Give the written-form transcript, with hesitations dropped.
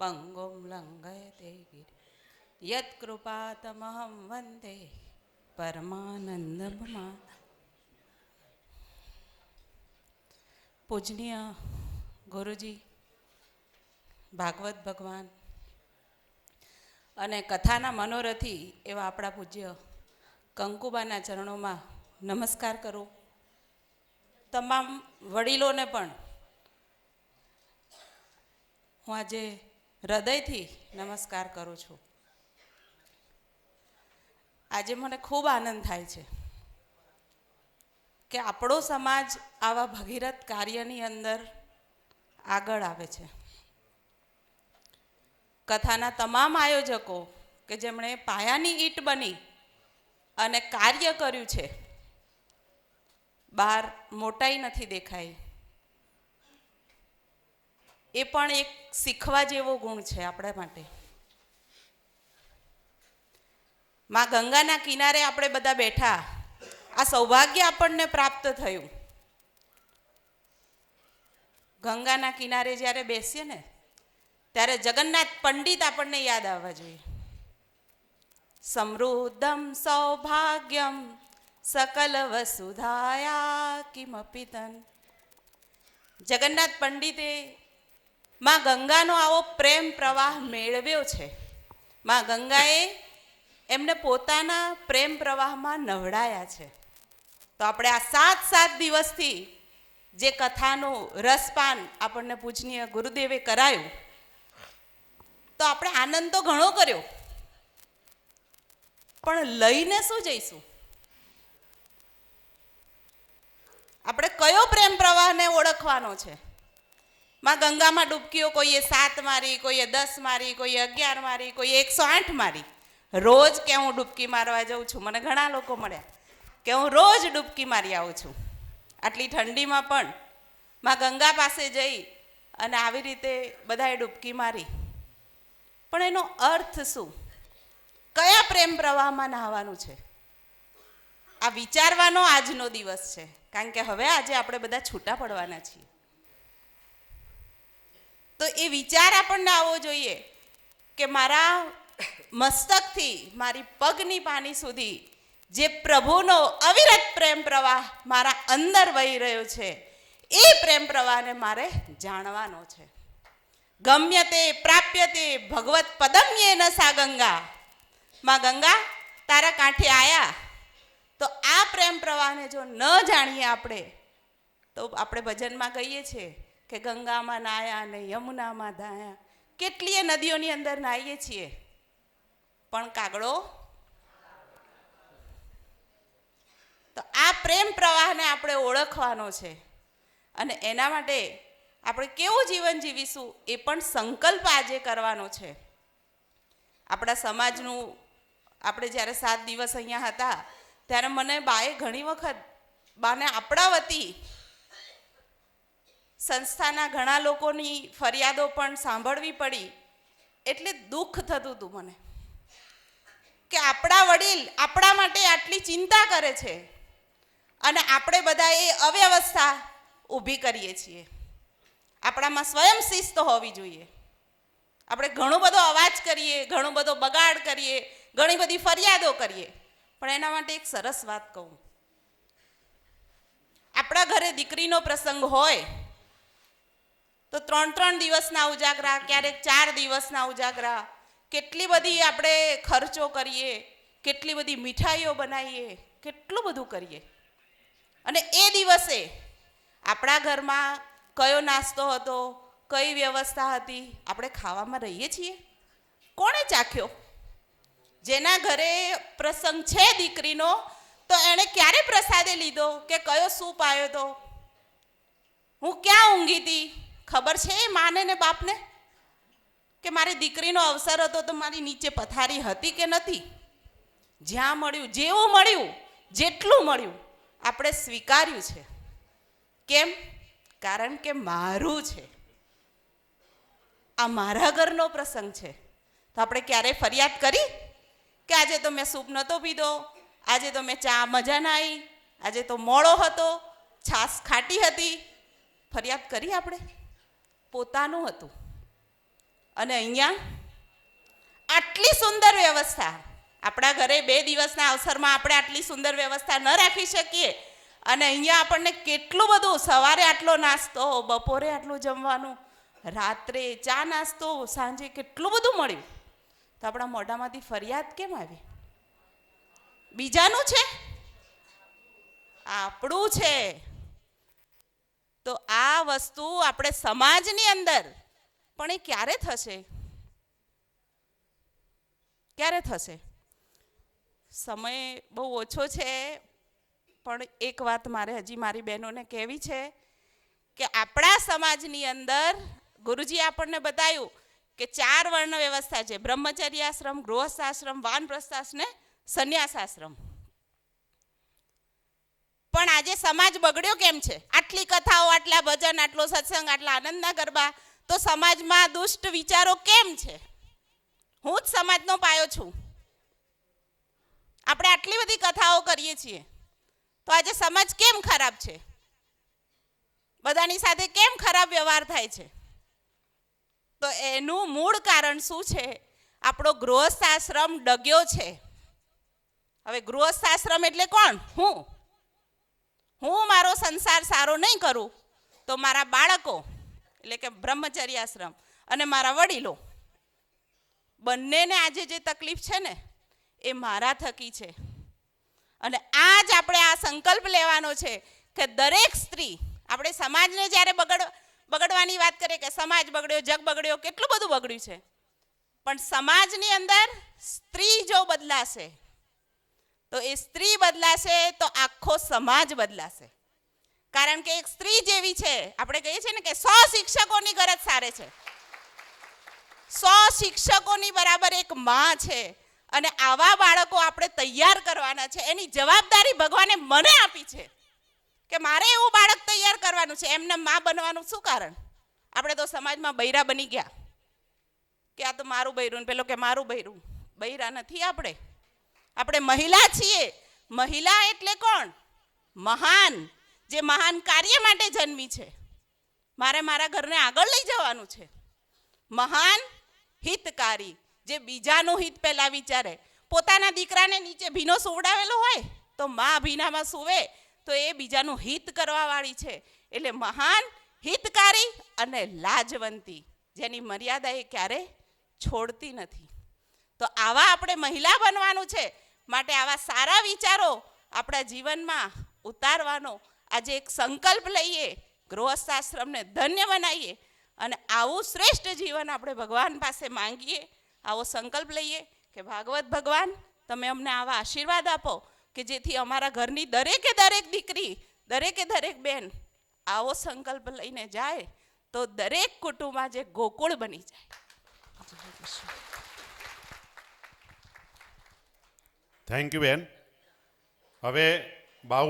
પંગુમ લંઘયતે ગિરિ યત્કૃપાતમહં વંદે પરમાનંદમાં. પૂજનીય ગુરુજી, ભાગવત ભગવાન અને કથાના મનોરથી એવા આપણા પૂજ્ય કંકુબાના ચરણોમાં નમસ્કાર કરું. તમામ વડીલોને પણ હું આજે હૃદયથી નમસ્કાર કરું છું. આજે મને ખૂબ આનંદ થાય છે કે આપણો સમાજ આવા ભગીરથ કાર્યની અંદર આગળ આવે છે. કથાના તમામ આયોજકો કે જેમણે પાયાની ઈંટ બની અને કાર્ય કર્યું છે, બહાર મોટાઈ નથી દેખાઈ, એ પણ એક શીખવા જેવો ગુણ છે આપણા માટે. માં ગંગાના કિનારે આપણે બધા બેઠા, આ સૌભાગ્ય આપણને પ્રાપ્ત થયું. ગંગાના કિનારે જ્યારે બેસીએ ને ત્યારે જગન્નાથ પંડિત આપણને યાદ આવવા જોઈએ. સમૃદ્ધમ સૌભાગ્યમ સકલ વસુધાયા કિમપી તન. જગન્નાથ પંડિતે માં ગંગાનો આવો પ્રેમ પ્રવાહ મેળવ્યો છે. માં ગંગાએ એમને પોતાના પ્રેમ પ્રવાહમાં નવડાયા છે. તો આપણે આ 7 દિવસથી જે કથાનું રસપાન આપણને પૂજનીય ગુરુદેવે કરાયું, તો આપણે આનંદ તો ઘણો કર્યો, પણ લઈને શું જઈશું? આપણે કયો પ્રેમ પ્રવાહને ઓળખવાનો છે? માં ગંગામાં ડૂબકીઓ કોઈએ 7 મારી, કોઈએ 10 મારી, કોઈએ 11 મારી, કોઈએ 108 મારી. રોજ કે હું ડૂબકી મારવા જાઉં છું. મને ઘણા લોકો મળ્યા કે હું રોજ ડૂબકી મારી આવું છું. આટલી ઠંડીમાં પણ માં ગંગા પાસે જઈ અને આવી રીતે બધાએ ડૂબકી મારી. પણ એનો અર્થ શું? કયા પ્રેમ પ્રવાહમાં નહાવાનું છે? આ વિચારવાનો આજનો દિવસ છે, કારણ કે હવે આજે આપણે બધા છૂટા પડવાના છીએ. તો એ વિચાર આપણને આવવો જોઈએ કે મારા મસ્તકથી મારી પગની પાની સુધી જે પ્રભુનો અવિરત પ્રેમ પ્રવાહ મારા અંદર વહી રહ્યો છે, એ પ્રેમ પ્રવાહને મારે જાણવાનો છે. ગમ્યતે પ્રાપ્યતે ભગવત પદમ્યેન સા ગંગા. માં ગંગા તારા કાંઠે આયા, તો આ પ્રેમ પ્રવાહને જો ન જાણીએ આપણે, તો આપણે ભજનમાં કહીએ છીએ કે ગંગામાં નાયા ને યમુનામાં ધાયા. કેટલીય નદીઓની અંદર નાહીએ છીએ, પણ કાગડો. તો આ પ્રેમ પ્રવાહને આપણે ઓળખવાનો છે, અને એના માટે આપણે કેવું જીવન જીવીશું એ પણ સંકલ્પ આજે કરવાનો છે. આપણા સમાજનું આપણે જ્યારે 7 દિવસ અહીંયા હતા ત્યારે મને બાએ ઘણી વખત બાને આપણા વતી સંસ્થાના ઘણા લોકોની ફરિયાદો પણ સાંભળવી પડી. એટલે દુઃખ થતું હતું મને કે આપણા વડીલ આપણા માટે આટલી ચિંતા કરે છે અને આપણે બધા એ અવ્યવસ્થા ઊભી કરીએ છીએ. આપણામાં સ્વયં શિસ્ત હોવી જોઈએ. આપણે ઘણો બધો અવાજ કરીએ, ઘણો બધો બગાડ કરીએ, ઘણી બધી ફરિયાદો કરીએ, પણ એના માટે એક સરસ વાત કહું. આપણા ઘરે દીકરીનો પ્રસંગ હોય તો 3 દિવસના ઉજાગરા, ક્યારેક 4 દિવસના ઉજાગરા, કેટલી બધી આપણે ખર્ચો કરીએ, કેટલી બધી મીઠાઈઓ બનાવીએ, કેટલું બધું કરીએ. અને એ દિવસે આપણા ઘરમાં કયો નાસ્તો હતો, કઈ વ્યવસ્થા હતી, આપણે ખાવામાં રહીએ છીએ? કોણે ચાખ્યો? જેના ઘરે પ્રસંગ છે દીકરીનો, તો એણે ક્યારે પ્રસાદે લીધો કે કયો સૂપ આવ્યો હતો? હું ક્યાં ઊંઘી હતી? ખબર છે એ માને ને બાપને કે મારી દીકરીનો અવસર હતો તો મારી નીચે પથારી હતી કે નથી? જ્યાં મળ્યું, જેવું મળ્યું, જેટલું મળ્યું, આપણે સ્વીકાર્યું છે. કેમ? કારણ કે મારું છે, આ મારા ઘરનો પ્રસંગ છે. તો આપણે ક્યારેય ફરિયાદ કરી કે આજે તો મેં સૂપ નહોતો પીધો, આજે તો મેં ચા મજા ના આવી, આજે તો મોળો હતો, છાશ ખાટી હતી? ફરિયાદ કરી આપણે? પોતાનું હતું અને અહીંયા આટલી સુંદર વ્યવસ્થા, આપણા ઘરે 2 દિવસના અવસરમાં આપણે આટલી સુંદર વ્યવસ્થા ન રાખી શકીએ, અને અહીંયા આપણને કેટલું બધું, સવારે આટલો નાસ્તો, બપોરે આટલું જમવાનું, રાત્રે ચા નાસ્તો, સાંજે કેટલું બધું મળ્યું, તો આપણા મોઢામાંથી ફરિયાદ કેમ આવી? બીજાનું છે, આપણું છે. તો આ વસ્તુ આપણે સમાજની અંદર, પણ એ ક્યારે થશે? ક્યારે થશે? સમય બહુ ઓછો છે, પણ એક વાત મારે હજી મારી બહેનોને કહેવી છે કે આપણા સમાજની અંદર ગુરુજી આપણને બતાવ્યું કે 4 વર્ણ વ્યવસ્થા છે: બ્રહ્મચર્ય આશ્રમ, ગૃહસ્થ આશ્રમ, વાનપ્રસ્થ આશ્રમ ને સંન્યાસ આશ્રમ. પણ આજે સમાજ બગડ્યો કેમ છે? આટલી કથાઓ, આટલા ભજન, આટલો સત્સંગ, આટલા આનંદના ગરબા, તો સમાજમાં દુષ્ટ વિચારો કેમ છે? હું જ સમાજનો પાયો છું. આપણે આટલી બધી કથાઓ કરીએ છીએ, તો આજે સમાજ કેમ ખરાબ છે? બધાની સાથે કેમ ખરાબ વ્યવહાર થાય છે? તો એનું મૂળ કારણ શું છે? આપણો ગૃહસ્થ આશ્રમ ડગ્યો છે. હવે ગૃહસ્થ આશ્રમ એટલે કોણ? હું મારો સંસાર સારો નહીં કરું તો મારા બાળકો, એટલે કે બ્રહ્મચર્ય આશ્રમ, અને મારા વડીલો, બંનેને આજે જે તકલીફ છે ને, એ મારા થકી છે. અને આજ આપણે આ સંકલ્પ લેવાનો છે કે દરેક સ્ત્રી, આપણે સમાજને જ્યારે બગડવાની વાત કરીએ કે સમાજ બગડ્યો, જગ બગડ્યો, કેટલું બધું બગડ્યું છે, પણ સમાજની અંદર સ્ત્રી જો બદલાશે, તો એ સ્ત્રી બદલાશે તો આખો સમાજ બદલાશે. કારણ કે એક સ્ત્રી જેવી છે, આપણે કહીએ છીએ ને કે 100 શિક્ષકોની ગરજ સારે છે, 100 શિક્ષકોની બરાબર એક માં છે. અને આવા બાળકો આપણે તૈયાર કરવાના છે. એની જવાબદારી ભગવાને મને આપી છે કે મારે એવું બાળક તૈયાર કરવાનું છે. એમને માં બનવાનું શું કારણ? આપણે તો સમાજમાં બૈરા બની ગયા કે આ તો મારું બૈરું, પેલો કે મારું બૈરું. બૈરા નથી આપણે. આપણે મહિલા છીએ. મહિલા એટલે કોણ? મહાન, જે મહાન કાર્ય માટે જન્મી છે. મારે મારા ઘરને આગળ લઈ જવાનું છે. મહાન હિતકારી, જે બીજાનું હિત પહેલા વિચારે. પોતાના દીકરાને નીચે ભીનો સુવડાવેલો હોય તો માં ભીનામાં સુવે, તો એ બીજાનું હિત કરવા વાળી છે. એટલે મહાન, હિતકારી અને લાજવંતી, જેની મર્યાદા એ ક્યારે છોડતી નથી. તો આવા આપણે મહિલા બનવાનું છે. માટે આવા સારા વિચારો આપણા જીવનમાં ઉતારવાનો આજે એક સંકલ્પ લઈએ, ગૃહસ્થ આશ્રમને ધન્ય બનાવીએ અને આવું શ્રેષ્ઠ જીવન આપણે ભગવાન પાસે માંગીએ. આવો સંકલ્પ લઈએ કે ભાગવત ભગવાન, તમે અમને આવા આશીર્વાદ આપો કે જેથી અમારા ઘરની દરેકે દરેક દીકરી, દરેકે દરેક બેન આવો સંકલ્પ લઈને જાય તો દરેક કુટુંબ આજે ગોકુળ બની જાય. થેન્ક યુ બેન. હવે બાહુ